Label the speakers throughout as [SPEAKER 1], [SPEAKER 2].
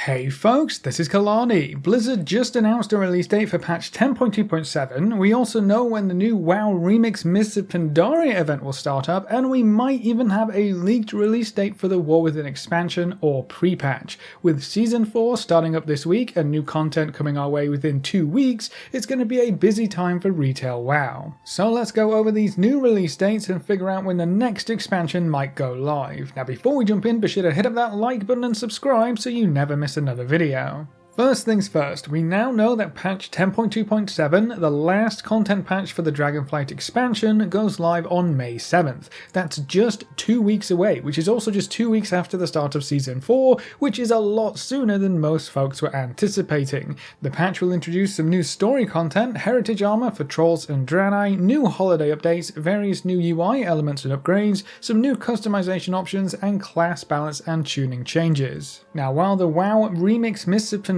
[SPEAKER 1] Hey folks, this is Kalani. Blizzard just announced a release date for patch 10.2.7. We also know when the new WoW Remix Pandaria event will start up, and we might even have a leaked release date for the War Within expansion or pre-patch. With Season 4 starting up this week and new content coming our way within 2 weeks, it's going to be a busy time for retail WoW. So let's go over these new release dates and figure out when the next expansion might go live. Now before we jump in, be sure to hit up that like button and subscribe so you never miss another video. First things first, we now know that patch 10.2.7, the last content patch for the Dragonflight expansion, goes live on May 7th. That's just 2 weeks away, which is also just 2 weeks after the start of Season 4, which is a lot sooner than most folks were anticipating. The patch will introduce some new story content, heritage armor for trolls and Draenei, new holiday updates, various new UI elements and upgrades, some new customization options, and class balance and tuning changes. Now while the WoW Remix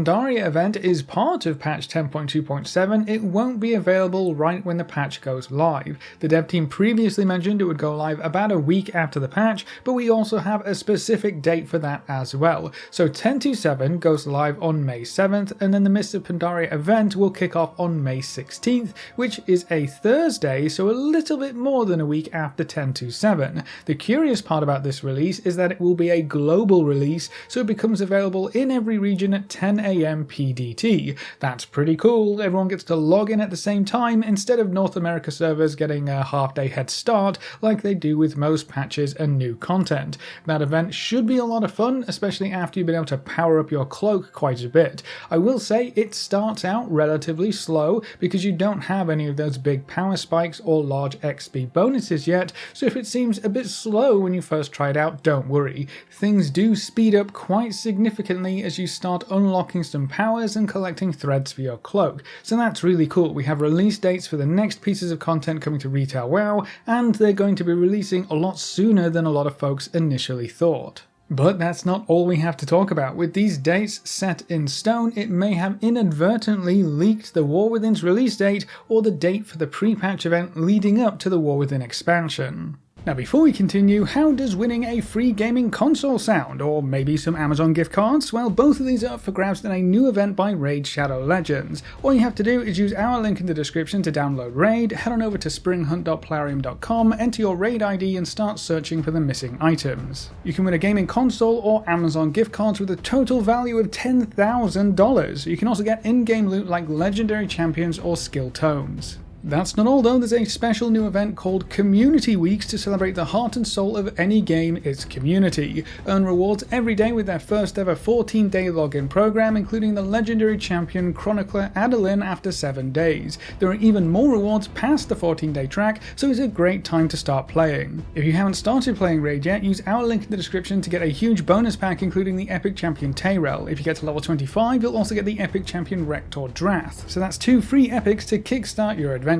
[SPEAKER 1] Pandaria event is part of patch 10.2.7, it won't be available right when the patch goes live. The dev team previously mentioned it would go live about a week after the patch, but we also have a specific date for that as well. So 10.2.7 goes live on May 7th, and then the Mist of Pandaria event will kick off on May 16th, which is a Thursday, so a little bit more than a week after 10.2.7. The curious part about this release is that it will be a global release, so it becomes available in every region at 10 AM PDT. That's pretty cool. Everyone gets to log in at the same time instead of North America servers getting a half-day head start like they do with most patches and new content. That event should be a lot of fun, especially after you've been able to power up your cloak quite a bit. I will say it starts out relatively slow because you don't have any of those big power spikes or large XP bonuses yet, so if it seems a bit slow when you first try it out, don't worry. Things do speed up quite significantly as you start unlocking some powers and collecting threads for your cloak, so that's really cool. We have release dates for the next pieces of content coming to retail WoW, and they're going to be releasing a lot sooner than a lot of folks initially thought. But that's not all we have to talk about. With these dates set in stone, it may have inadvertently leaked the War Within's release date or the date for the pre-patch event leading up to the War Within expansion. Now before we continue, how does winning a free gaming console sound? Or maybe some Amazon gift cards? Well, both of these are up for grabs in a new event by Raid Shadow Legends. All you have to do is use our link in the description to download Raid, head on over to springhunt.plarium.com, enter your Raid ID and start searching for the missing items. You can win a gaming console or Amazon gift cards with a total value of $10,000. You can also get in-game loot like legendary champions or skill tomes. That's not all though, there's a special new event called Community Weeks to celebrate the heart and soul of any game, its community. Earn rewards every day with their first ever 14-day login program, including the legendary champion Chronicler Adeline after 7 days. There are even more rewards past the 14-day track, so it's a great time to start playing. If you haven't started playing Raid yet, use our link in the description to get a huge bonus pack including the Epic Champion Tayrel. If you get to level 25, you'll also get the Epic Champion Rector Drath. So that's 2 free epics to kickstart your adventure.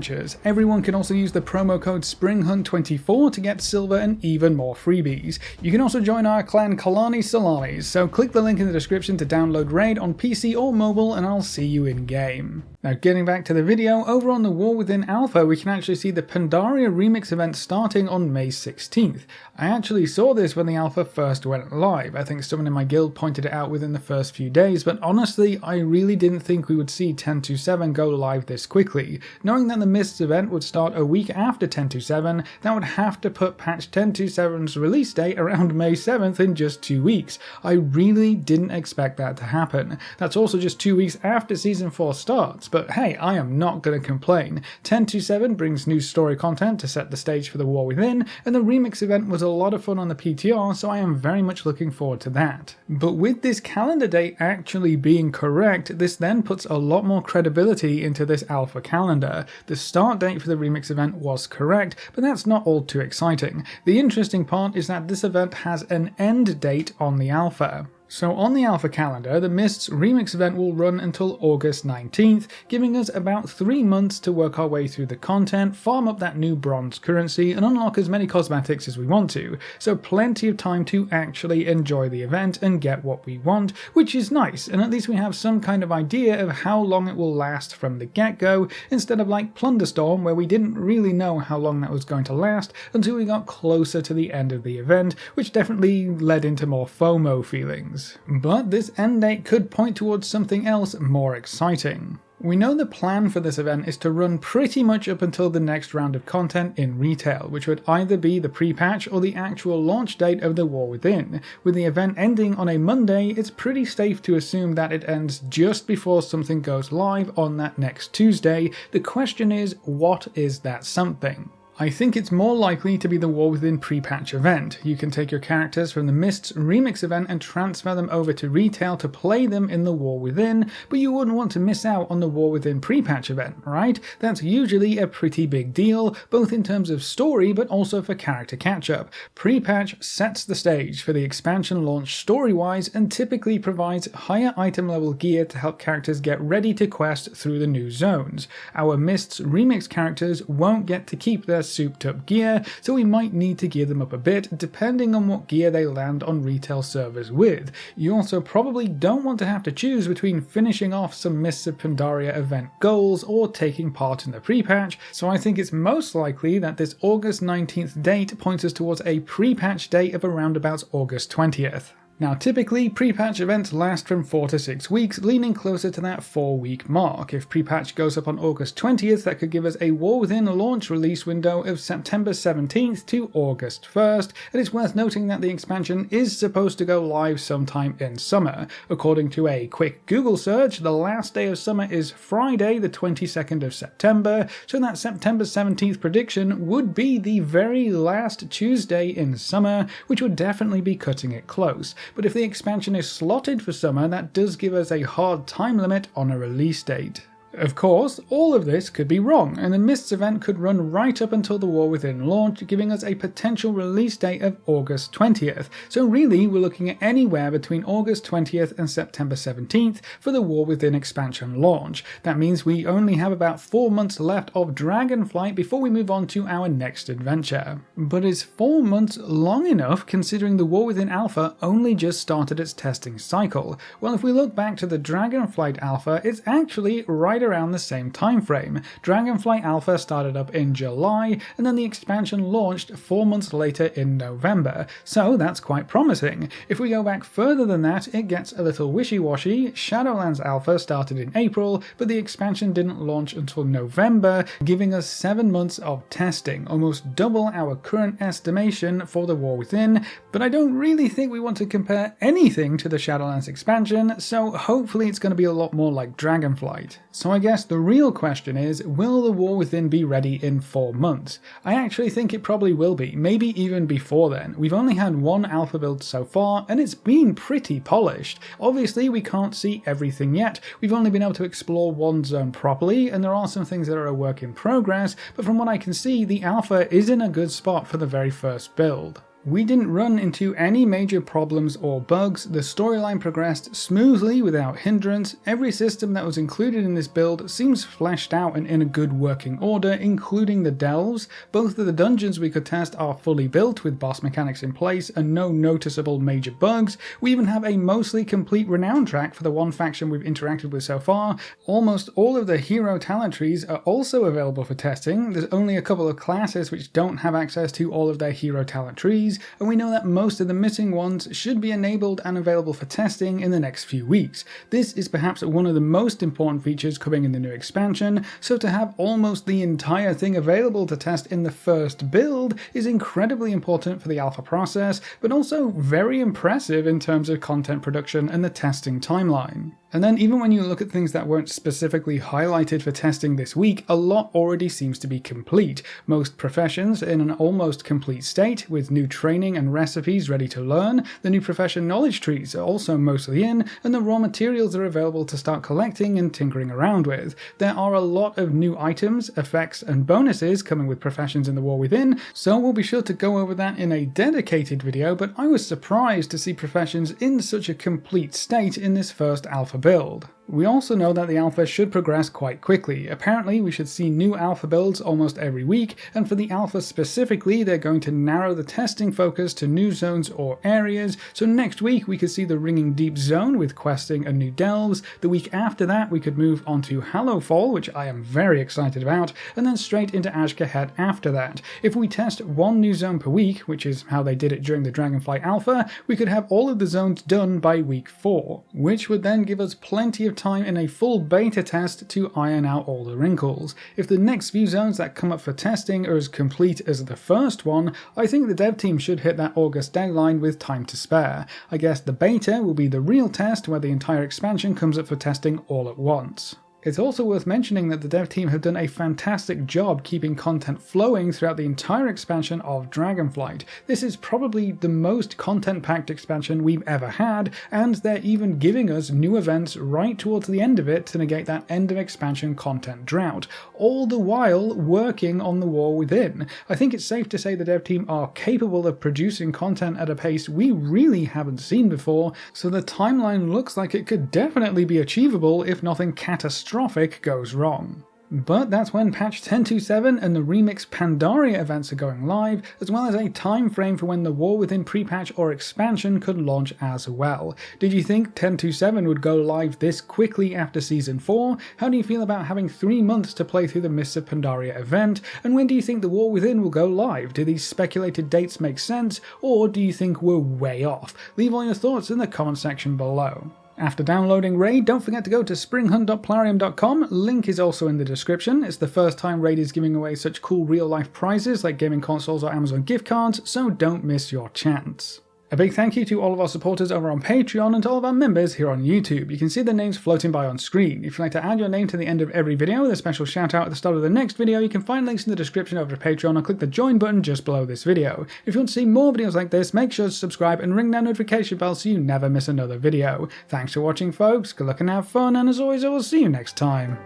[SPEAKER 1] Everyone can also use the promo code SPRINGHUNT24 to get silver and even more freebies. You can also join our clan Kalani Salamis, so click the link in the description to download Raid on PC or mobile and I'll see you in game. Now getting back to the video, over on the War Within Alpha we can actually see the Pandaria Remix event starting on May 16th. I actually saw this when the alpha first went live. I think someone in my guild pointed it out within the first few days, but honestly I really didn't think we would see 10.2.7 go live this quickly. Knowing that the Mists event would start a week after 10.2.7, that would have to put patch 10.2.7's release date around May 7th in just 2 weeks. I really didn't expect that to happen. That's also just 2 weeks after Season 4 starts, but hey, I am not going to complain. 10.2.7 brings new story content to set the stage for the War Within, and the Remix event was a lot of fun on the PTR, so I am very much looking forward to that. But with this calendar date actually being correct, this then puts a lot more credibility into this alpha calendar. The start date for the Remix event was correct, but that's not all too exciting. The interesting part is that this event has an end date on the alpha. So on the alpha calendar, the Mist's Remix event will run until August 19th, giving us about 3 months to work our way through the content, farm up that new bronze currency, and unlock as many cosmetics as we want to. So plenty of time to actually enjoy the event and get what we want, which is nice, and at least we have some kind of idea of how long it will last from the get-go, instead of like Plunderstorm, where we didn't really know how long that was going to last until we got closer to the end of the event, which definitely led into more FOMO feelings. things. But this end date could point towards something else more exciting. We know the plan for this event is to run pretty much up until the next round of content in retail, which would either be the pre-patch or the actual launch date of the War Within. With the event ending on a Monday, it's pretty safe to assume that it ends just before something goes live on that next Tuesday. The question is, what is that something? I think it's more likely to be the War Within pre-patch event. You can take your characters from the Mists Remix event and transfer them over to retail to play them in the War Within, but you wouldn't want to miss out on the War Within pre-patch event, right? That's usually a pretty big deal, both in terms of story but also for character catch-up. Pre-patch sets the stage for the expansion launch story-wise and typically provides higher item level gear to help characters get ready to quest through the new zones. Our Mists Remix characters won't get to keep their souped up gear, so we might need to gear them up a bit depending on what gear they land on retail servers with. You also probably don't want to have to choose between finishing off some Mists of Pandaria event goals or taking part in the pre-patch, so I think it's most likely that this August 19th date points us towards a pre-patch date of around about August 20th. Now typically, pre-patch events last from 4 to 6 weeks, leaning closer to that 4-week mark. If pre-patch goes up on August 20th, that could give us a War Within launch release window of September 17th to August 1st, and it's worth noting that the expansion is supposed to go live sometime in summer. According to a quick Google search, the last day of summer is Friday the 22nd of September, so that September 17th prediction would be the very last Tuesday in summer, which would definitely be cutting it close. But if the expansion is slotted for summer, that does give us a hard time limit on a release date. Of course, all of this could be wrong, and the Mists event could run right up until the War Within launch, giving us a potential release date of August 20th. So really, we're looking at anywhere between August 20th and September 17th for the War Within expansion launch. That means we only have about 4 months left of Dragonflight before we move on to our next adventure. But is 4 months long enough considering the War Within Alpha only just started its testing cycle? Well, if we look back to the Dragonflight Alpha, it's actually right around the same time frame. Dragonflight Alpha started up in July, and then the expansion launched 4 months later in November, so that's quite promising. If we go back further than that, it gets a little wishy-washy. Shadowlands Alpha started in April, but the expansion didn't launch until November, giving us 7 months of testing, almost double our current estimation for the War Within, but I don't really think we want to compare anything to the Shadowlands expansion, so hopefully it's going to be a lot more like Dragonflight. So I guess the real question is, will the War Within be ready in 4 months? I actually think it probably will be, maybe even before then. We've only had one alpha build so far, and it's been pretty polished. Obviously, we can't see everything yet. We've only been able to explore one zone properly, and there are some things that are a work in progress, but from what I can see, the alpha is in a good spot for the very first build. We didn't run into any major problems or bugs, the storyline progressed smoothly without hindrance, every system that was included in this build seems fleshed out and in a good working order, including the delves. Both of the dungeons we could test are fully built with boss mechanics in place and no noticeable major bugs. We even have a mostly complete renown track for the one faction we've interacted with so far. Almost all of the hero talent trees are also available for testing. There's only a couple of classes which don't have access to all of their hero talent trees, and we know that most of the missing ones should be enabled and available for testing in the next few weeks. This is perhaps one of the most important features coming in the new expansion, so to have almost the entire thing available to test in the first build is incredibly important for the alpha process, but also very impressive in terms of content production and the testing timeline. And then even when you look at things that weren't specifically highlighted for testing this week, a lot already seems to be complete. Most professions in an almost complete state, with new training and recipes ready to learn. The new profession knowledge trees are also mostly in, and the raw materials are available to start collecting and tinkering around with. There are a lot of new items, effects, and bonuses coming with professions in the War Within, so we'll be sure to go over that in a dedicated video, but I was surprised to see professions in such a complete state in this first alpha build. We also know that the alpha should progress quite quickly. Apparently, we should see new alpha builds almost every week, and for the alpha specifically, they're going to narrow the testing focus to new zones or areas, so next week we could see the Ringing Deep zone with questing and new delves. The week after that, we could move on to Hallowfall, which I am very excited about, and then straight into Ashkahet after that. If we test one new zone per week, which is how they did it during the Dragonfly Alpha, we could have all of the zones done by week 4, which would then give us plenty of time in a full beta test to iron out all the wrinkles. If the next few zones that come up for testing are as complete as the first one, I think the dev team should hit that August deadline with time to spare. I guess the beta will be the real test where the entire expansion comes up for testing all at once. It's also worth mentioning that the dev team have done a fantastic job keeping content flowing throughout the entire expansion of Dragonflight. This is probably the most content-packed expansion we've ever had, and they're even giving us new events right towards the end of it to negate that end of expansion content drought, all the while working on the war within. I think it's safe to say the dev team are capable of producing content at a pace we really haven't seen before, so the timeline looks like it could definitely be achievable if nothing catastrophic goes wrong. But that's when patch 10.27 and the Remix Pandaria events are going live, as well as a time frame for when the War Within pre-patch or expansion could launch as well. Did you think 10.27 would go live this quickly after Season 4? How do you feel about having 3 months to play through the Mists of Pandaria event? And when do you think the War Within will go live? Do these speculated dates make sense, or do you think we're way off? Leave all your thoughts in the comment section below. After downloading Raid, don't forget to go to springhunt.plarium.com, link is also in the description. It's the first time Raid is giving away such cool real-life prizes like gaming consoles or Amazon gift cards, so don't miss your chance. A big thank you to all of our supporters over on Patreon and to all of our members here on YouTube. You can see their names floating by on screen. If you'd like to add your name to the end of every video with a special shout out at the start of the next video, you can find links in the description over to Patreon or click the join button just below this video. If you want to see more videos like this, make sure to subscribe and ring that notification bell so you never miss another video. Thanks for watching folks, good luck and have fun, and as always I will see you next time.